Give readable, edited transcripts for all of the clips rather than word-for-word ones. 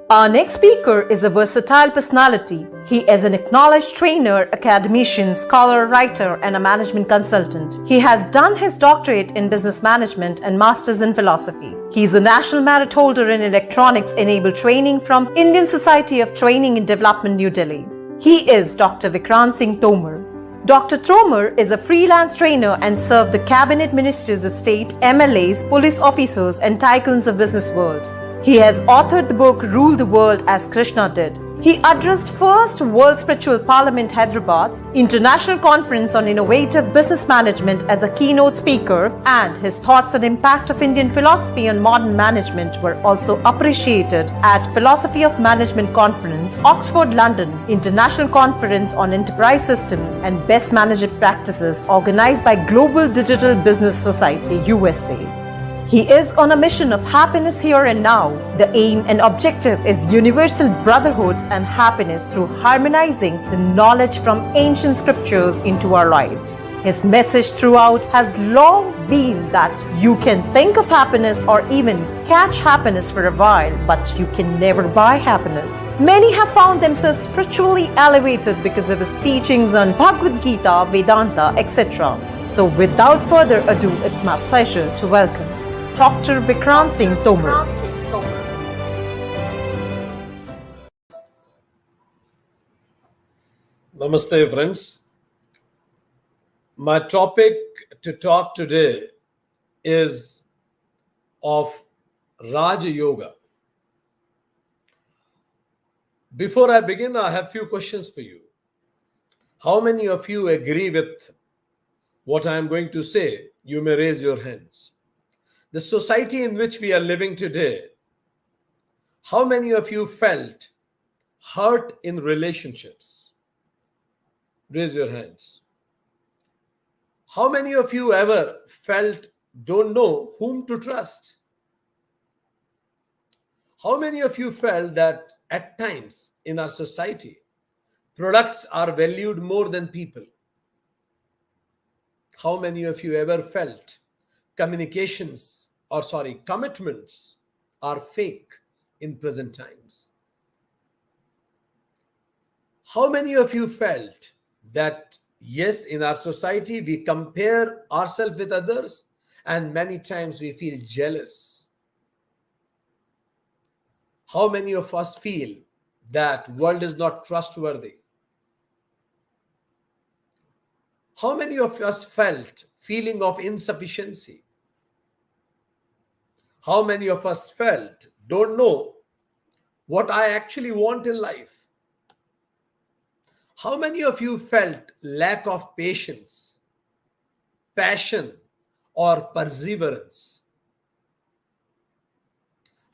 Our next speaker is a versatile personality. He is an acknowledged trainer, academician, scholar, writer, and a management consultant. He has done his doctorate in business management and master's in philosophy. He is a national merit holder in electronics-enabled training from Indian Society of Training and Development, New Delhi. He is Dr. Vikrant Singh Tomar. Dr. Tomar is a freelance trainer and served the cabinet ministers of state, MLAs, police officers, and tycoons of business world. He has authored the book Rule the World as Krishna Did. He addressed first World Spiritual Parliament Hyderabad, International Conference on Innovative Business Management as a keynote speaker, and his thoughts on impact of Indian philosophy on modern management were also appreciated at Philosophy of Management Conference, Oxford, London, International Conference on Enterprise System and Best Management Practices organized by Global Digital Business Society, USA. He is on a mission of happiness here and now. The aim and objective is universal brotherhood and happiness through harmonizing the knowledge from ancient scriptures into our lives. His message throughout has long been that you can think of happiness or even catch happiness for a while, but you can never buy happiness. Many have found themselves spiritually elevated because of his teachings on Bhagavad Gita, Vedanta, etc. So without further ado, it's my pleasure to welcome Dr. Vikrant Singh Tomar. Namaste, friends. My topic to talk today is of Raja Yoga. Before I begin, I have a few questions for you. How many of you agree with what I am going to say? You may raise your hands. The society in which we are living today, how many of you felt hurt in relationships? Raise your hands. How many of you ever felt don't know whom to trust? How many of you felt that at times in our society, products are valued more than people? How many of you ever felt commitments are fake in present times? How many of you felt that yes, in our society we compare ourselves with others and many times we feel jealous? How many of us feel that world is not trustworthy? How many of us felt feeling of insufficiency? How many of us felt, don't know what I actually want in life? How many of you felt lack of patience, passion, or perseverance?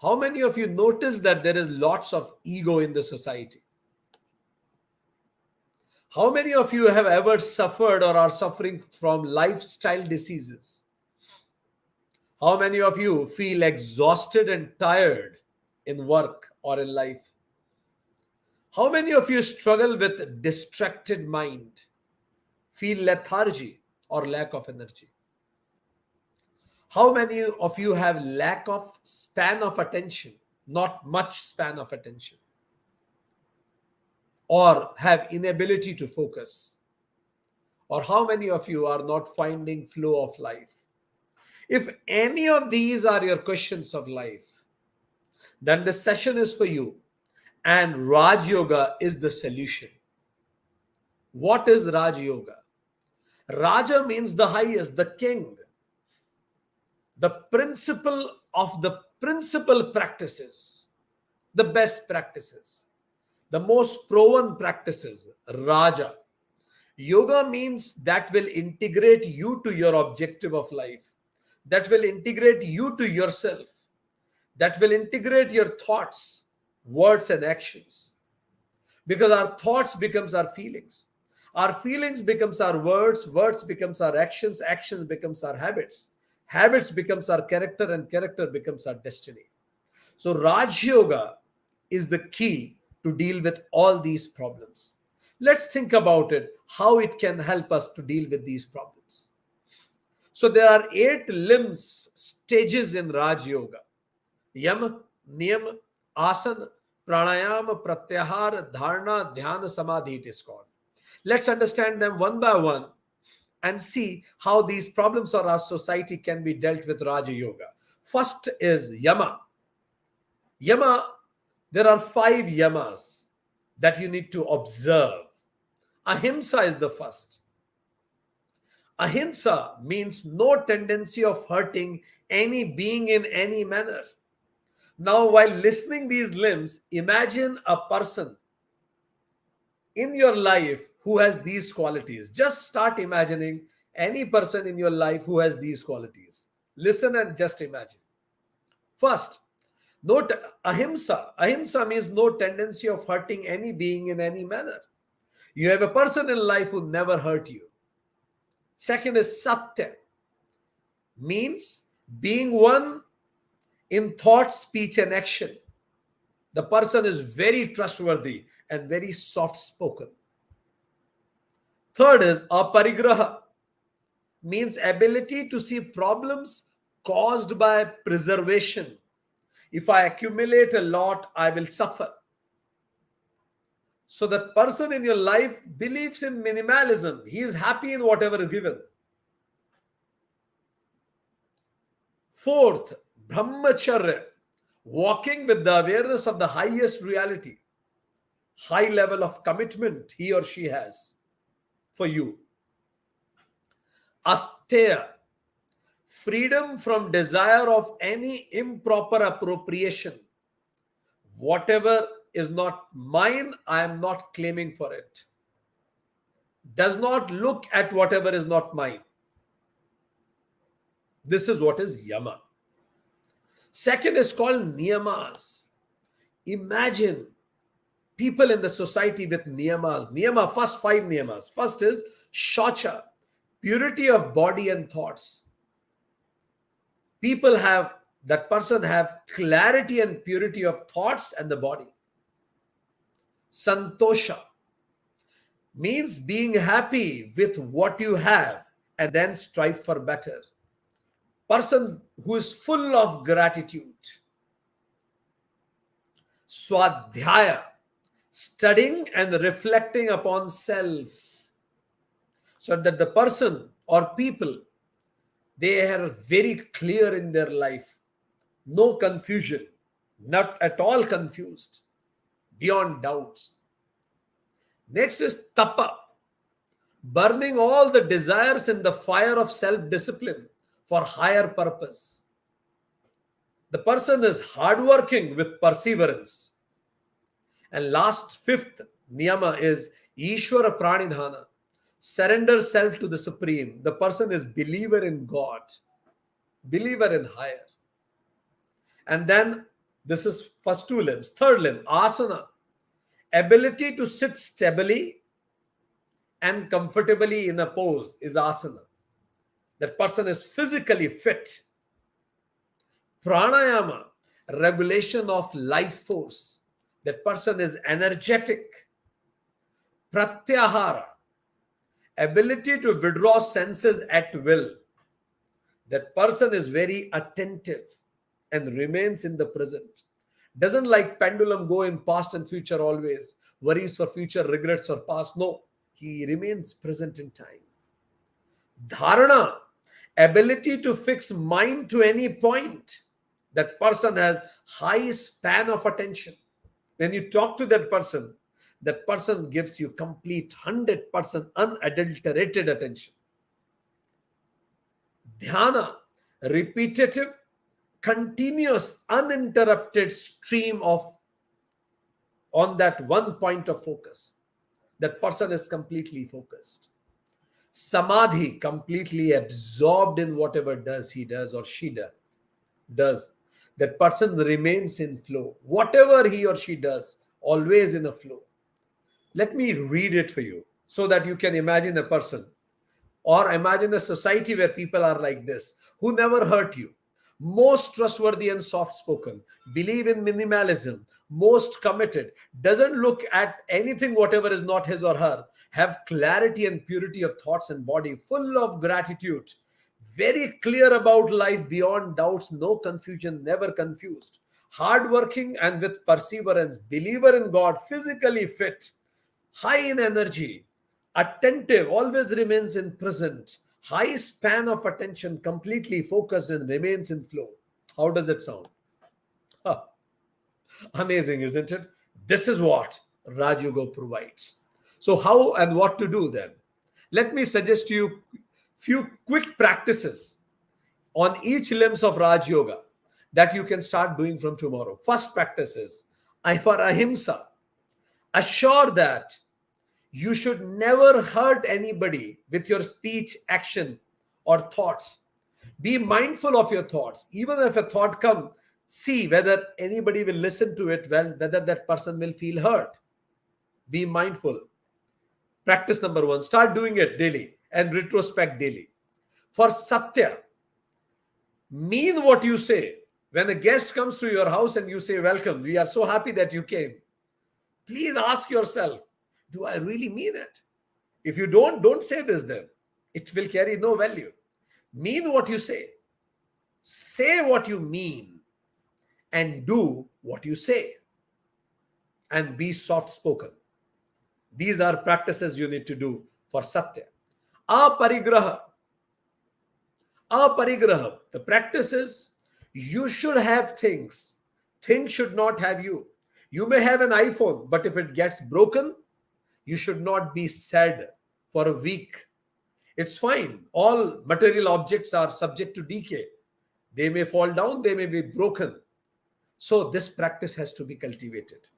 How many of you notice that there is lots of ego in the society? How many of you have ever suffered or are suffering from lifestyle diseases? How many of you feel exhausted and tired in work or in life? How many of you struggle with distracted mind, feel lethargy or lack of energy? How many of you have lack of span of attention, not much span of attention, or have inability to focus? Or how many of you are not finding flow of life? If any of these are your questions of life, then the session is for you, and Raj Yoga is the solution. What is Raj Yoga? Raja means the highest, the king. The principle of the principal practices, the best practices, the most proven practices, Raja. Yoga means that will integrate you to your objective of life, that will integrate you to yourself, that will integrate your thoughts, words, and actions. Because our thoughts becomes our feelings becomes our words becomes our actions becomes our habits becomes our character, and character becomes our destiny. So Raj Yoga is the key to deal with all these problems. Let's think about it, how it can help us to deal with these problems. So there are 8 limbs, stages in Raj Yoga: Yama, Niyama, Asana, Pranayama, Pratyahara, Dharana, Dhyana, Samadhi it is called. Let's understand them one by one and see how these problems of our society can be dealt with Raja Yoga. First is Yama. Yama, there are 5 yamas that you need to observe. Ahimsa is the first. Ahimsa means no tendency of hurting any being in any manner. Now, while listening these limbs, imagine a person in your life who has these qualities. Just start imagining any person in your life who has these qualities. Listen and just imagine. First, no ahimsa. Ahimsa means no tendency of hurting any being in any manner. You have a person in life who never hurt you. Second is satya, means being one in thought, speech, and action. The person is very trustworthy and very soft spoken. Third is aparigraha, means ability to see problems caused by preservation. If I accumulate a lot, I will suffer. So that person in your life believes in minimalism. He is happy in whatever is given. Fourth, brahmacharya, walking with the awareness of the highest reality. High level of commitment he or she has for you. Asteya, freedom from desire of any improper appropriation. Whatever is not mine, I am not claiming for it. Does not look at whatever is not mine. This is what is yama. Second is called niyamas. Imagine people in the society with niyamas. Niyama, first 5 niyamas. First is shacha, purity of body and thoughts. People have, that person have clarity and purity of thoughts and the body. Santosha means being happy with what you have and then strive for better. Person who is full of gratitude. Swadhyaya, studying and reflecting upon self, so that the person or people, they are very clear in their life. No confusion, not at all confused, beyond doubts. Next is tapa, burning all the desires in the fire of self-discipline for higher purpose. The person is hardworking with perseverance. And last, 5th niyama is Ishvara Pranidhana, surrender self to the Supreme. The person is believer in God, believer in higher. And then this is first 2 limbs. Third limb, asana, ability to sit stably and comfortably in a pose is asana. That person is physically fit. Pranayama, regulation of life force. That person is energetic. Pratyahara, ability to withdraw senses at will. That person is very attentive and remains in the present. Doesn't like pendulum go in past and future always. Worries for future, regrets for past. No, he remains present in time. Dharana, ability to fix mind to any point. That person has high span of attention. When you talk to that person gives you complete 100% unadulterated attention. Dhyana, repetitive, continuous, uninterrupted stream of on that one point of focus. That person is completely focused. Samadhi, completely absorbed in whatever he does or she does. That person remains in flow. Whatever he or she does, always in a flow. Let me read it for you so that you can imagine a person or imagine a society where people are like this, who never hurt you, most trustworthy and soft-spoken, believe in minimalism, most committed, doesn't look at anything whatever is not his or her, have clarity and purity of thoughts and body, full of gratitude, very clear about life beyond doubts, no confusion, never confused, hardworking and with perseverance, believer in God, physically fit, high in energy, attentive, always remains in present, high span of attention, completely focused and remains in flow. How does it sound? Huh. Amazing, isn't it? This is what Raj Yoga provides. So, how and what to do then? Let me suggest to you few quick practices on each limbs of Raj Yoga that you can start doing from tomorrow. First practice is for ahimsa. Assure that you should never hurt anybody with your speech, action, or thoughts. Be mindful of your thoughts. Even if a thought comes, see whether anybody will listen to it well, whether that person will feel hurt. Be mindful. Practice number one. Start doing it daily and retrospect daily. For Satya, mean what you say. When a guest comes to your house and you say, welcome, we are so happy that you came. Please ask yourself, do I really mean it? If you don't say this then. It will carry no value. Mean what you say. Say what you mean. And do what you say. And be soft spoken. These are practices you need to do for Satya. Aparigraha. Aparigraha. The practice is you should have things. Things should not have you. You may have an iPhone, but if it gets broken, you should not be sad for a week. It's fine. All material objects are subject to decay. They may fall down, they may be broken. So this practice has to be cultivated.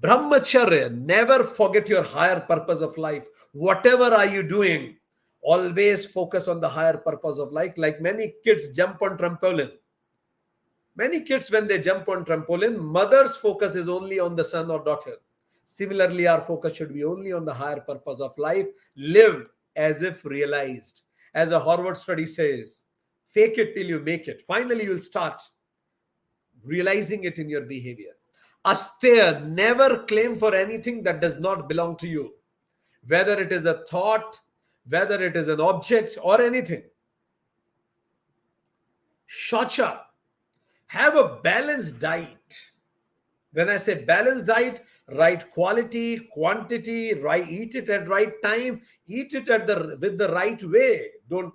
Brahmacharya, never forget your higher purpose of life. Whatever are you doing, always focus on the higher purpose of life. Like many kids jump on trampoline. Many kids, when they jump on trampoline, mother's focus is only on the son or daughter. Similarly, our focus should be only on the higher purpose of life. Live as if realized. As a Harvard study says, fake it till you make it. Finally, you'll start realizing it in your behavior. Asteya, never claim for anything that does not belong to you. Whether it is a thought, whether it is an object or anything. Shacha, have a balanced diet. When I say balanced diet, right quality, quantity, right, eat it at right time, eat it with the right way. Don't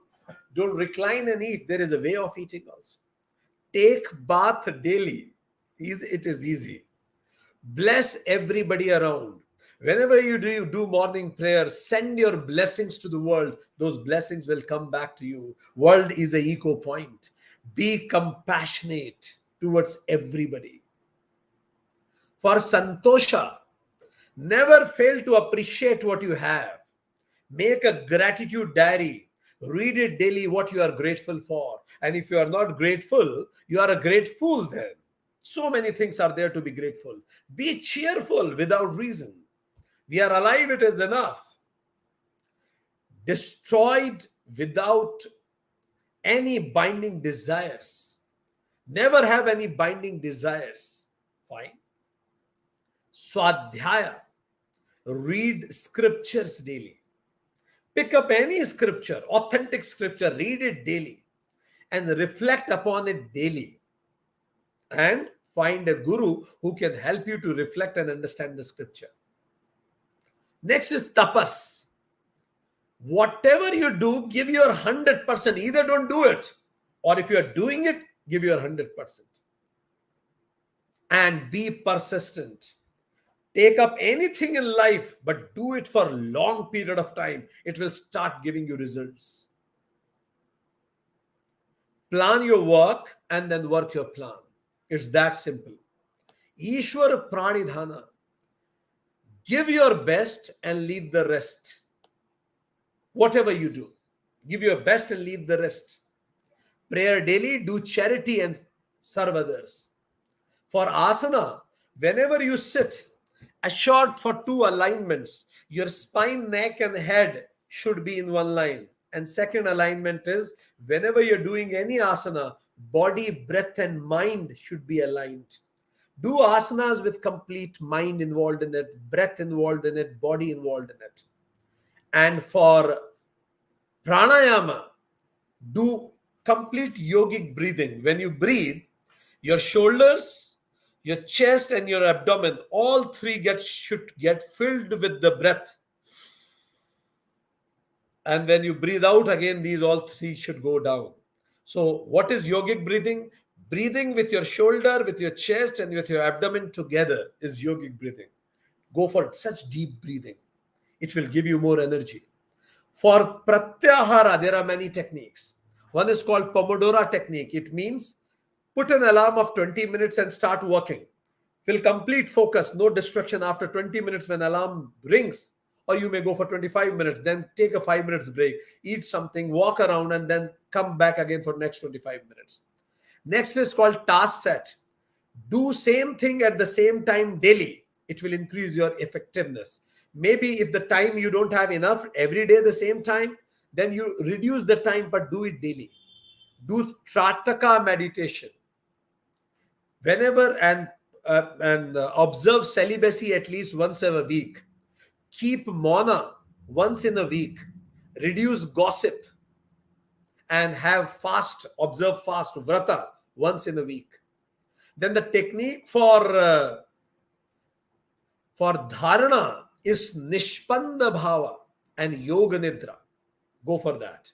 recline and eat. There is a way of eating also. Take bath daily. It is easy. Bless everybody around. Whenever you do morning prayer, send your blessings to the world. Those blessings will come back to you. World is an eco point. Be compassionate towards everybody. For Santosha, never fail to appreciate what you have. Make a gratitude diary. Read it daily what you are grateful for. And if you are not grateful, you are a great fool then. So many things are there to be grateful. Be cheerful without reason. We are alive, it is enough. Destroyed without any binding desires. Never have any binding desires. Fine. Swadhyaya. Read scriptures daily. Pick up any scripture, authentic scripture, read it daily and reflect upon it daily. And find a guru who can help you to reflect and understand the scripture. Next is tapas. Whatever you do, give your 100%. Either don't do it, or if you are doing it, give your 100%. And be persistent. Take up anything in life, but do it for a long period of time. It will start giving you results. Plan your work and then work your plan. It's that simple. Ishwar Pranidhana. Give your best and leave the rest. Whatever you do, give your best and leave the rest. Prayer daily, do charity and serve others. For asana, whenever you sit, assure for two alignments. Your spine, neck and head should be in one line. And second alignment is, whenever you're doing any asana, body, breath and mind should be aligned. Do asanas with complete mind involved in it, breath involved in it, body involved in it. And for pranayama, do complete yogic breathing. When you breathe, your shoulders Your chest and your abdomen, all three should get filled with the breath. And when you breathe out again, these all three should go down. So what is yogic breathing? Breathing with your shoulder, with your chest, and with your abdomen together is yogic breathing. Go for such deep breathing. It will give you more energy. For pratyahara, there are many techniques. One is called Pomodoro technique. It means put an alarm of 20 minutes and start working. Feel complete focus, no distraction after 20 minutes when alarm rings. Or you may go for 25 minutes, then take a 5 minutes break, eat something, walk around, and then come back again for next 25 minutes. Next is called task set. Do same thing at the same time daily. It will increase your effectiveness. Maybe if the time you don't have enough every day the same time, then you reduce the time but do it daily. Do Trataka meditation. Whenever and observe celibacy at least once a week. Keep mauna once in a week. Reduce gossip and have fast, observe fast, vrata once in a week. Then the technique for dharana is nishpanda bhava and yoga nidra. Go for that.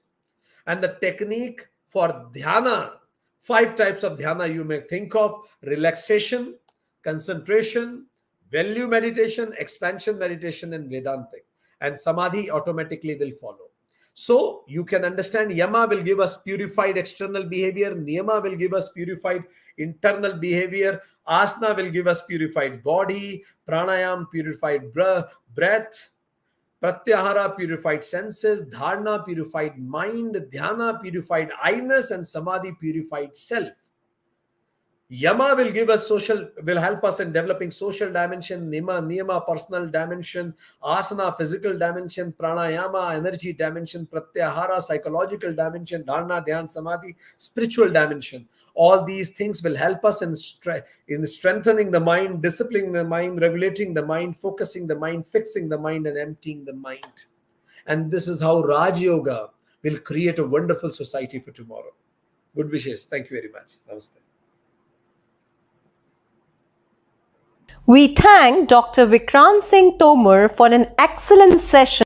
And the technique for dhyana, 5 types of dhyana you may think of: relaxation, concentration, value meditation, expansion meditation, and Vedantic. And samadhi automatically will follow. So you can understand yama will give us purified external behavior, niyama will give us purified internal behavior, asana will give us purified body, pranayam purified breath, pratyahara purified senses, dharana purified mind, dhyana purified I-ness, and samadhi purified self. Yama will give us will help us in developing social dimension, niyama personal dimension, asana physical dimension, pranayama energy dimension, pratyahara psychological dimension, dharana, dhyan, samadhi spiritual dimension. All these things will help us in strengthening the mind, disciplining the mind, regulating the mind, focusing the mind, fixing the mind, and emptying the mind. And this is how Raj Yoga will create a wonderful society for tomorrow. Good wishes. Thank you very much. Namaste. We thank Dr. Vikrant Singh Tomar for an excellent session